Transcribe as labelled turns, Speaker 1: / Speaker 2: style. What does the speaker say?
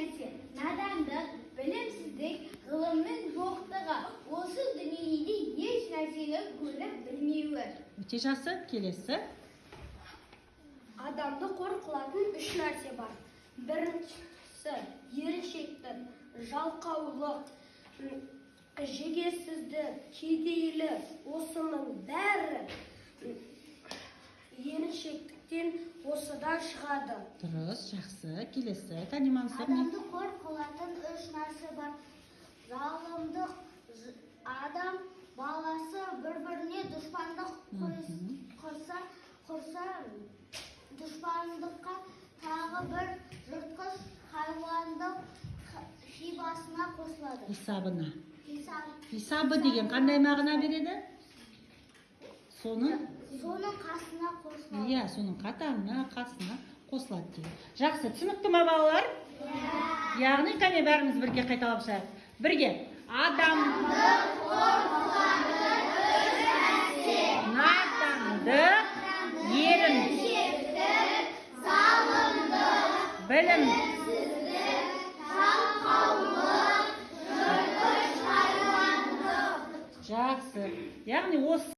Speaker 1: нәрсе надандық, білімсіздік, ғылымның жоқтығы, осы дүниеде еш нәрсені көріп білмеуі.
Speaker 2: Өте жақсы, келесі.
Speaker 3: Адамды қор қылатын үш нәрсе бар. Біріншісі еріншектік, жалқаулық, жегесіздік, кедейлік. Осының бәрі еріншектіктен осыдан шығады.
Speaker 2: Дұрыс, жақсы, келесі. Танимансыр.
Speaker 1: Адамды қор қылатын үш нәрсе бар. Залымдық, адам баласы бір-біріне дұшпандық құрса, дұшпандыққа тағы бір жыртқыш хайуандық шибасына қосылады.
Speaker 2: Хисабына.
Speaker 1: Хисабы
Speaker 2: Деген қандай мағына береді? Соның
Speaker 1: қасына қосылады.
Speaker 2: Иә, соның қатарына, қасына қосылады дейді. Жақсы, түсінікті ма балалар? Яғни, қане бәріміз бірге қайталап шығайық. Бірге. Адамды надандық, еріншектік, білімсіздік, жалқаулық, жыртқыш хайуандық. Жақсы. Яғни осы